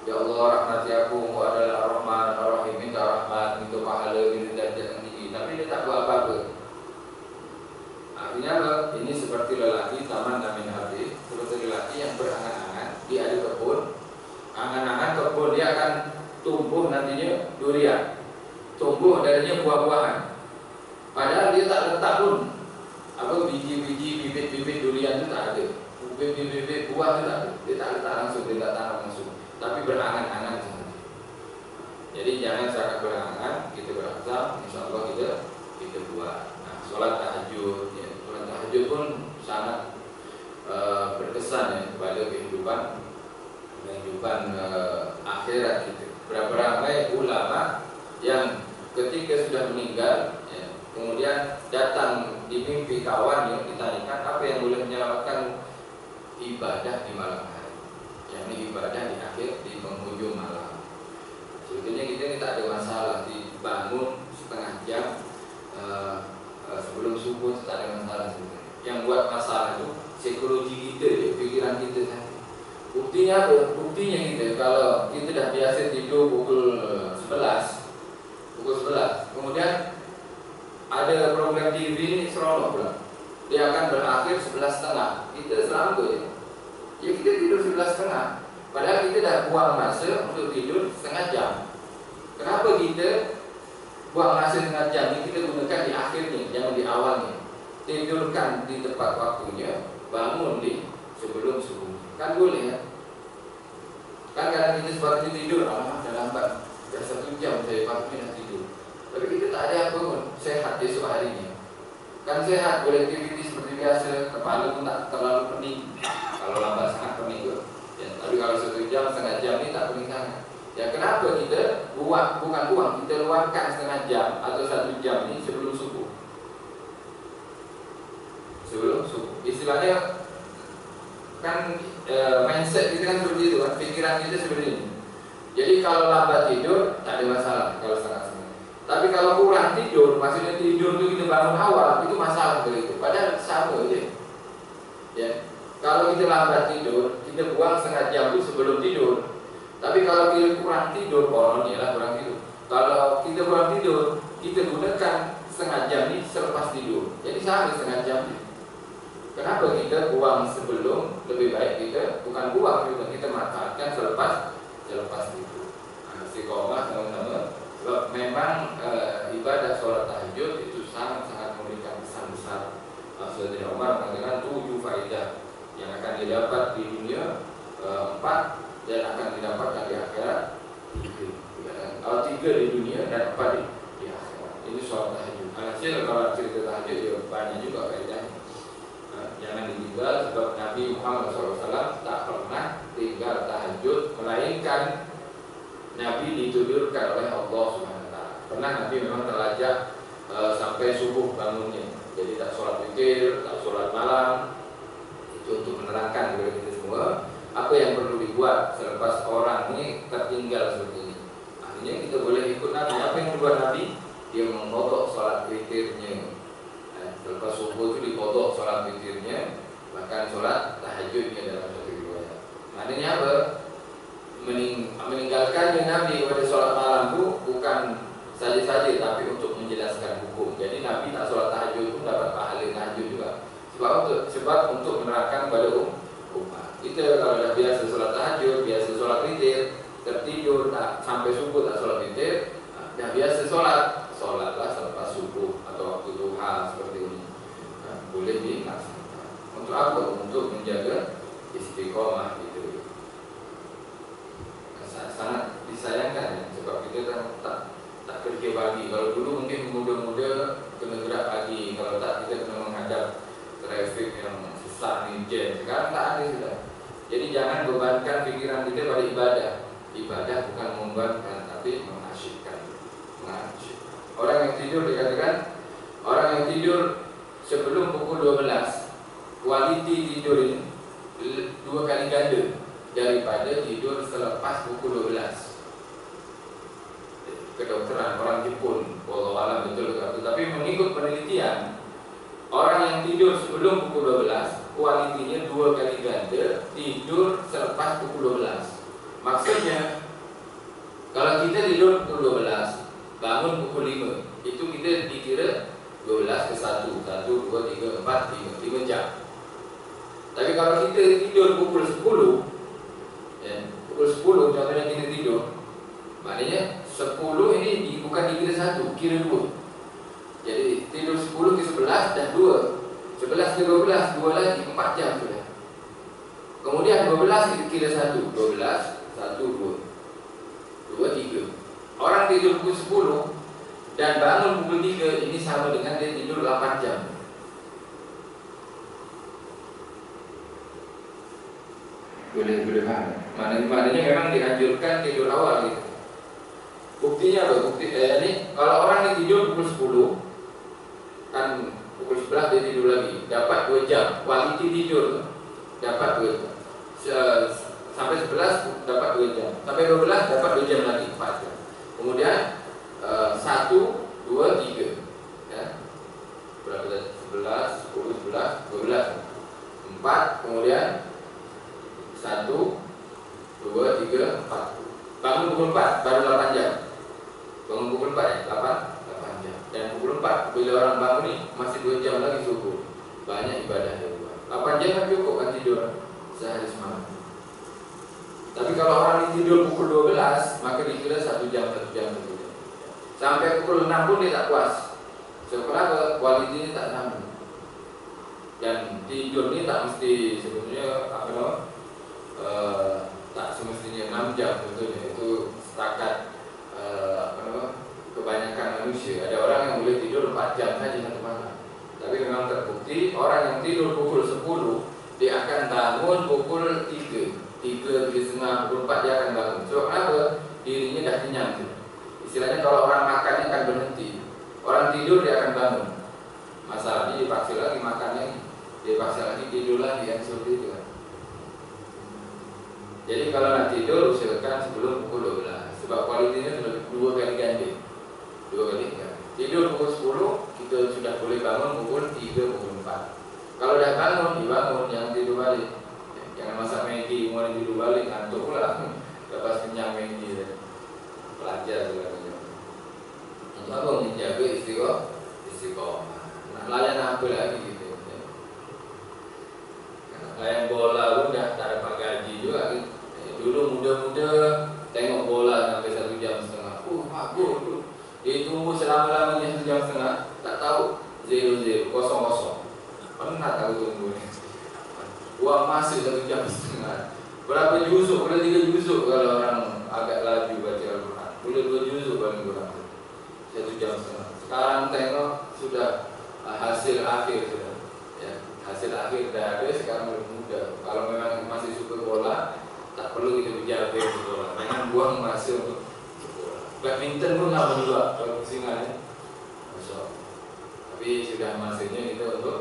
Ya Allah, rahmati aku, Engkau adalah Ar-Rahman Ar-Rahim, minta rahmat, minta pahala, minta derajat yang tinggi, tapi dia tak buat apa-apa. Artinya apa? Ini seperti lelaki taman Amin Habib, seperti lelaki yang berangan-angan, dia ada kebun, angan-angan kebun dia akan tumbuh nantinya durian, tumbuh darinya buah-buahan. Padahal dia tak letak pun apa biji-biji, bibit-bibit durian itu tak ada, bibit-bibit buah itu tak ada, dia tak letak langsung, dia tak tanam langsung, tapi berangan-angan saja. Jadi jangan sangat berangan, kita berazam, insya Allah kita buat. Nah, sholat tahajud, ya, sholat tahajud pun sangat berkesan ya kepada kehidupan akhirat kita. Berapa ramai ulama yang ketika sudah meninggal, ya, kemudian datang di mimpi kawan yang ditanyakan apa yang boleh menyelamatkan, ibadah di malam hari, yakni ibadah di akhir, di penghujung malam. Sebetulnya kita ini tak ada masalah dibangun setengah jam sebelum subuh, tak ada masalah sebetulnya. Yang buat masalah itu psikologi kita, pikiran kita saja. Buktinya apa? Buktinya kita kalau kita dah biasa tidur pukul 11, kemudian ada program TV ini seronok pula, dia akan berakhir 11.30, kita selalu ya kita tidur 11.30, padahal kita dah buang masa untuk tidur setengah jam. Kenapa kita buang masa setengah jam ini, kita gunakan di akhirnya, jangan di awalnya. Tidurkan di tepat waktunya, bangun di sebelum subuh, kan boleh ya. Kan kadang kita sebab tidur, dah lambat, dah 1 jam saya patutnya dah tidur, tapi kita tak ada apa pun, sehat esok harinya. Kan sehat, boleh aktiviti seperti biasa, kepala pun tak terlalu pening. Kalau lambat sangat pening tu ya, tapi kalau 1 jam, setengah jam ni tak pening sangat. Ya kenapa kita bukan kita luangkan setengah jam atau 1 jam ni sebelum subuh. Istilahnya kan mindset kita kan seperti itu kan, pikiran kita seperti ini. Jadi kalau lambat tidur tak ada masalah kalau setengah-setengah. Tapi kalau kurang tidur, maksudnya tidur itu kita bangun awal, itu masalah begitu. Padahal sama aja. Ya. Kalau kita lambat tidur, kita buang setengah jam itu sebelum tidur. Tapi kalau kita kurang tidur, lah kurang tidur. Kalau kita kurang tidur, kita gunakan setengah jam ini selepas tidur. Jadi sama setengah jam ini. Kenapa kita buang sebelum? Lebih baik kita bukan buang juga, kita manfaatkan selepas tidur. Istiqomah teman-teman. Sebab memang ibadah sholat tahajud itu sangat-sangat memberikan kesan besar. Saudara Umar mengatakan 7 faedah yang akan didapat di dunia, 4 dan akan didapatkan di akhirat. 3 di dunia dan 4 di akhirat. Ini sholat tahajud. Alhasil kalau cerita tahajud ya banyak juga faedahnya. Jangan ditinggal, sebab Nabi Muhammad SAW tak pernah tinggal tahajud, melainkan Nabi ditidurkan oleh Allah SWT. Pernah Nabi memang terlajak sampai subuh bangunnya, jadi tak sholat witir, tak sholat malam. Itu untuk menerangkan kepada kita semua apa yang perlu dibuat selepas orang ini tertinggal seperti ini. Artinya kita boleh ikut Nabi. Apa yang dibuat Nabi? Dia mengodok sholat witirnya. Selepas subuh itu dikodok sholat witirnya, bahkan sholat tahajudnya dalam satu riwayat. Maknanya apa? Meninggalkannya Nabi pada sholat malam itu bukan saja-saja, tapi untuk menjelaskan hukum. Jadi Nabi tak sholat tahajud pun dapat pahala tahajud juga. Sebab untuk menerangkan kepada umat. Kita kalau dah biasa sholat tahajud, biasa sholat witir, tertidur tak sampai subuh tak sholat witir, dah biasa sholatlah selepas subuh atau waktu duha seperti ini. Boleh dilaksanakan. Untuk apa? Untuk menjaga istiqomah itu. Sangat disayangkan ya, sebab kita tak kerja pagi. Kalau dulu mungkin muda-muda kena gerak pagi, kalau tak kita kena menghadap trafik yang susah ni, jam. Sekarang tak ada sudah. Jadi jangan bebankan pikiran kita pada ibadah. Ibadah bukan membebankan, tapi mengasyikkan. Orang yang tidur dikatakan, orang yang tidur sebelum pukul 12, kualiti tidur ini 2 kali ganda daripada tidur selepas pukul 12. kedokteran orang Jepun, wallahu alam betul atau tapi mengikut penelitian orang yang tidur sebelum pukul 12 kualitinya 2 kali ganda tidur selepas pukul 12. Maksudnya kalau kita tidur pukul 12 bangun pukul 5 itu kita dikira 12 ke 1 2, 3, 4, 5 jam. Tapi kalau kita tidur pukul 10 ya, pukul 10 contohnya kita tidur, maknanya 10 ini bukan dikira 1, kira 2. Jadi tidur 10 ke 11 dan 2 11 ke 12, 2 lagi 4 jam sudah. Kemudian 12 kita kira 1 12, 1, 2 2, 3. Orang tidur pukul 10 dan bangun pukul 3 ini sama dengan dia tidur 8 jam. Boleh paham. Maknanya memang dianjurkan tidur awal gitu. Buktinya apa? Ini kalau orang ini tidur pukul 10 kan pukul 11 dia tidur lagi, dapat 2 jam. Quality tidur dapat 2 jam. Sampai 11 dapat 2 jam. Sampai 12 dapat 2 jam lagi, 4 jam. Kemudian 1, 2, 3 ya. Berapa tadi? 11, 10, 11, 12 4, kemudian 1, 2, 3, 4. Bangun pukul 4 baru 8 jam. Bangun pukul 4 ya, 8 jam. Dan pukul 4 bila orang bangun nih masih 2 jam lagi subuh. Banyak ibadah di luar. 8 jam kan cukup kan tidur sehari semalam. Tapi kalau orang ini tidur pukul 12 maka dikira 1 jam. Sampai pukul 6 pun dia tak puas. Sebab kualitinya tak sama. Dan tidur ini tak mesti sebenarnya tak semestinya 6 jam tentunya. Itu setakat kebanyakan manusia. Ada orang yang boleh tidur 4 jam saja satu malam. Tapi memang terbukti orang yang tidur pukul 10 dia akan bangun pukul 3, 3:30, pukul 4 dia akan bangun. Sebab apa? Dirinya dah kenyang. Istilahnya kalau orang makannya akan berhenti. Orang tidur dia akan bangun. Masalahnya dipaksa lagi makannya, dia paksa lagi tidur lagi, yang seperti itu kan. Jadi kalau nak tidur usahakan sebelum pukul 12. Sebab kualitinya sudah 2 kali ganda. 2 kali ganda. Tidur pukul 10 kita sudah boleh bangun pukul 3, pukul 4. Kalau dah bangun, dibangun, jangan tidur balik. Jangan masak Maggi, mulai tidur balik, ngantuk pula. Lepas kenyang Maggi, pelajar juga. Untuk apa? Menjaga istiqomah. Nak layan apa lagi gitu. Layan bola pun dah tak dapat gaji juga gitu. Dulu muda-muda tengok bola sampai 1 jam setengah. Bagus tu. Dia tunggu selama-lamanya 1 jam setengah. Tak tahu 0-0, 0-0. Pernah tahu tunggu ni. Buang masa 1 jam setengah. Berapa juzuk? Boleh 3 juzuk kalau orang agak laju baca Al-Quran. Boleh 2 juzuk paling kurang. 1 jam setengah. Sekarang tengok sudah hasil akhir sudah. Ya, hasil akhir dah ada, sekarang lebih mudah. Kalau memang masih suka bola, tak perlu kita berjaga bola. Jangan buang masa untuk bola. Badminton pun lama juga kalau pusingan ya. Tapi sudah masanya kita untuk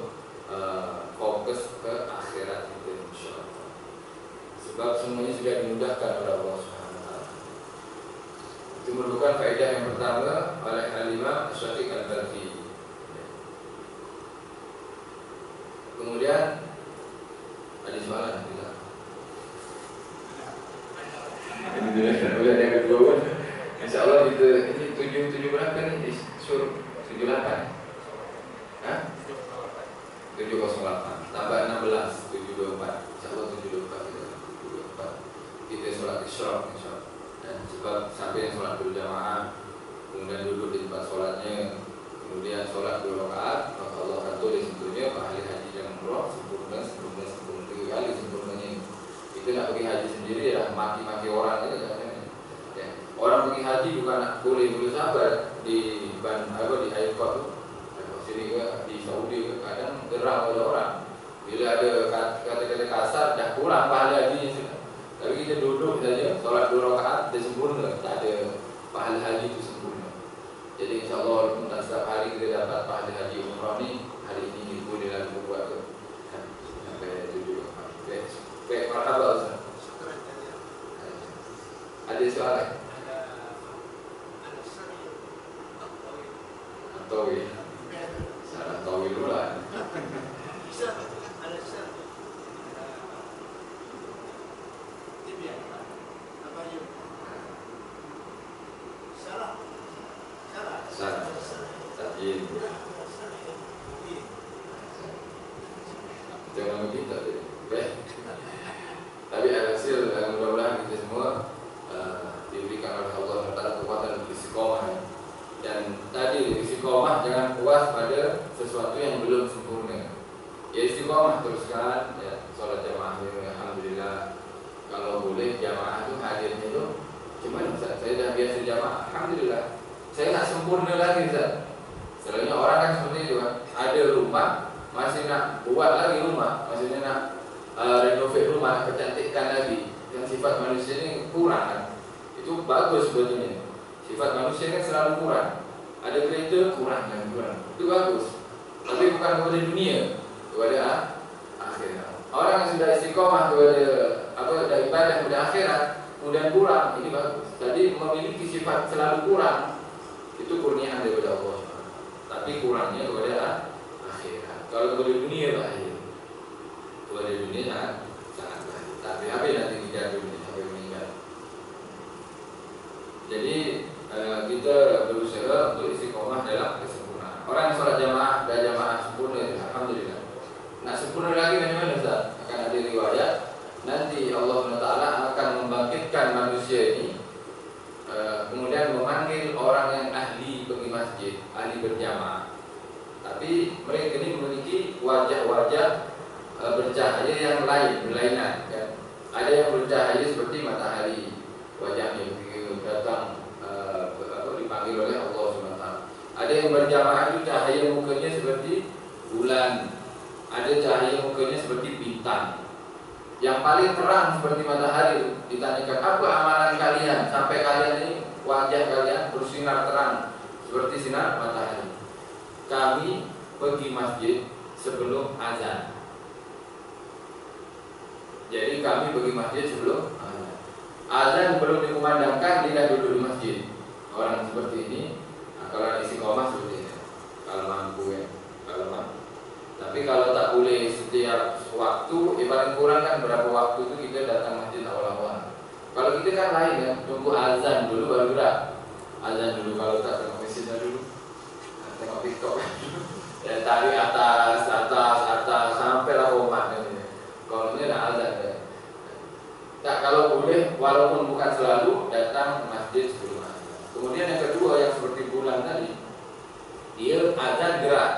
fokus ke akhirat kita insyaallah. Sebab semuanya sudah dimudahkan oleh Allah Subhanahu wa taala. Itu merupakan faedah yang pertama oleh Al-Imam Asy-Syafi'i Al-Balkhi. Kemudian ada soalan tidak? Boleh ada yang kedua pun. InsyaAllah kita ini 7 berapa ni? Suruh 78. Hah? 708 tambah 16 724. InsyaAllah 724. Kita solat isyraq insyaAllah. Dan sebab sampai yang solat berjamaah, kemudian duduk di tempat solatnya, kemudian solat 2 rakaat, maka Allah akan tulis tentunya ahli haji dan umrah sempurna 3 kali sempurnanya. Itu nak pergi haji sendiri dah maki-maki orang itu kan. Ya. Orang pergi haji bukan nak boleh sabar di di airport tu. Sini ke di Saudi ke kadang gerang oleh orang. Bila ada kata-kata kasar dah kurang pahala hajinya sudah. Tapi kita duduk saja solat 2 rakaat dah sempurna, tak ada pahala haji itu sempurna. Jadi insyaAllah untuk setiap hari kita dapat pahala haji umrah ni, hari ini boleh lalu buat tu sampai 7. Baik, marhaba Ustaz. Ada soalan? tauhid. Salah tauhid pula. Salah. Tapi jangan begitu. Baik. Tapi hasil mudah-mudahan kita semua diberikan oleh Allah Taala kekuatan istiqomah. Dan tadi istiqomah jangan puas pada sesuatu yang belum sempurna. Ya istiqomah teruskan, ya sholat jamaah ini alhamdulillah. Kalau boleh jamaah itu hadirnya itu cuman Ustaz, saya dah biasa jamaah, alhamdulillah. Saya nak sempurna lagi Ustaz. Selalunya orang kan seperti itu kan, ada rumah masih nak buat lagi rumah, maksudnya nak renovate rumah, kecantikan lagi. Yang sifat manusia ini kurang kan. Itu bagus sebetulnya. Sifat manusia kan selalu kurang. Ada kereta kurang dan kurang. Itu bagus. Tapi bukan kepada dunia, kepada akhirat. Orang yang sudah istiqomah kepada dah ibadah kepada akhirat, kemudian kurang, ini bagus. Jadi memiliki sifat selalu kurang, itu kurniaan daripada Allah. Tapi kurangnya kepada akhirat. Kalau kepada dunia bahaya. Kepada dunia sangat bahaya. Tapi apa nanti kita dunia sampai meninggal. Jadi kita berusaha untuk istiqomah dalam kesempurnaan. Orang yang sholat jamaah dan jamaah sempurna, alhamdulillah. Nak sempurna lagi bagaimana Ustaz? Akan ada riwayat nanti Allah Taala akan membangkitkan manusia ini, kemudian memanggil orang yang ahli pergi masjid, ahli berjamaah. Tapi mereka ini memiliki wajah-wajah bercahaya yang lain, berlainan. Kan? Ada yang bercahaya seperti matahari, wajahnya begitu datang dipanggil oleh Allah SWT. Ada yang berjamaah itu cahaya mukanya seperti bulan, ada cahaya mukanya seperti bintang. Yang paling terang seperti matahari. Ditanyakan apa amalan kalian sampai kalian ini wajah kalian bersinar terang seperti sinar matahari. Kami pergi masjid sebelum azan. Jadi kami pergi masjid sebelum azan. Azan belum dikumandangkan, dia duduk di masjid. Orang seperti ini, kalau istiqomah seperti ini. Kalau mampu ya, kalau mampu. Tapi kalau tak boleh setiap waktu, paling kurang kan berapa waktu itu kita datang masjid awal-awal. Kalau kita kan lain ya, tunggu azan dulu baru gerak. Azan dulu, kalau tak tengok mesinnya dulu, tengok TikTok. Ya tarik atas sampai lah komat ini. Kalau ini dah azan ya. Tak, kalau boleh, walaupun bukan selalu datang masjid sebelum azan. Kemudian yang kedua yang seperti bulan tadi, dia azan gerak.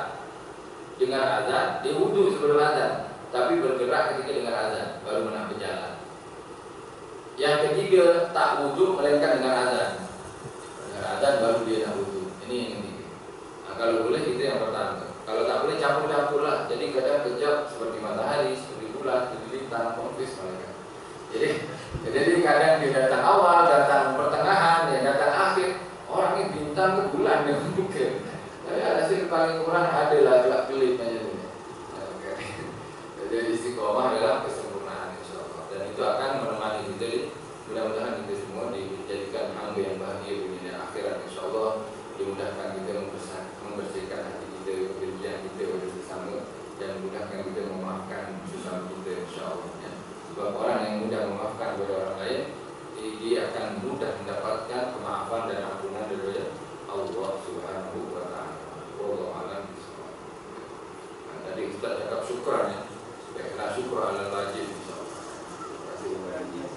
Dengar azan, dia wudhu sebelum azan, tapi bergerak ketika dengar azan, baru menang berjalan. Yang ketiga, tak wudhu melainkan dengar azan. Dengar azan baru dia nak wudhu. Ini yang ketiga. Nah, kalau boleh kita yang pertama. Kalau tak boleh campur-campur lah. Jadi kadang kejap seperti matahari, seperti bulan, seperti bintang, konfis mereka. Jadi kadang dia datang awal, datang pertengahan, dia datang akhir. Orang ini bintang ke bulan yang bukan. Tapi hasil paling kurang adalah gelap-gelip aja ini. Jadi istiqomah dalam kesempurnaan insyaallah. Dan itu akan menemani kita. Mudah-mudahan kita semua dijadikan hamba yang bahagia dunia dan akhirat insyaallah. Dimudahkan kita membersihkan hati kita, kebencian kita kepada sesama, dan mudahkan kita memaafkan sesama kita insyaallah. Ya. Sebab orang yang mudah memaafkan kepada orang lain, dia akan mudah mendapatkan kemaafan dan ampunan daripada Allah Subhanahu wa Ta'ala. Wallahu a'lam bishawab. Nah, tadi Ustaz cakap syukran ya. Supaya syukur ala wajib insyaallah. Terima kasih banyak.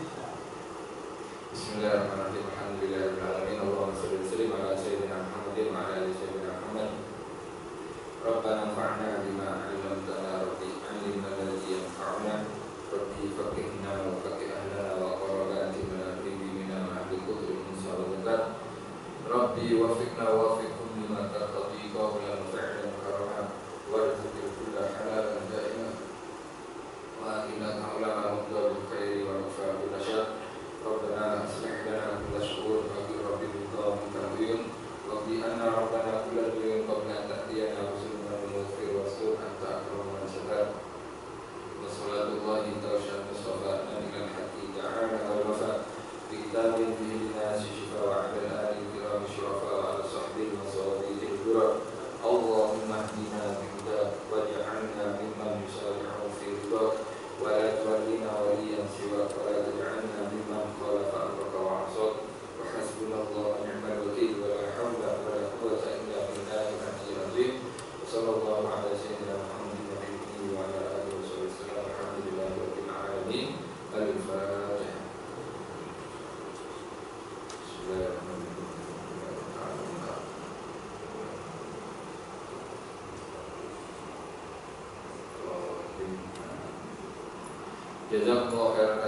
Bismillahirrahmanirrahim. Alhamdulillahirabbil alamin. Allahumma shalli wa sallim ala sayyidina Muhammadin wa ala ali sayyidina Muhammad. Rabbana anfa'na bima 'allamtana rabbi 'allimna alladhi yanfa'una rabbi faqihna wa faqih ahlana wa qarabatina bina ma'al qudri insyaallah. Rabbi wafiqna wafiqhum lima taqdi qawlan fa'lan karama warzuqna kulla halalan daima wa inna ta'ala mudawil khairi wa nafa'ul nasyad. Rabbana aslih lana kulla syukur wa bi rabbil qawmin wa bi anna rabbana kulla yawmin qabla an ta'tiyana rusuluna mughfir wa sur anta akraman sadar wa sallallahu ta'ala mustafa nabiyyil haqqi ta'ala wa wafa bi kitabin bihi linasi shifa wa 'ala al-ali kiram syurafa wa ala sahbihi Jazakumullah khairan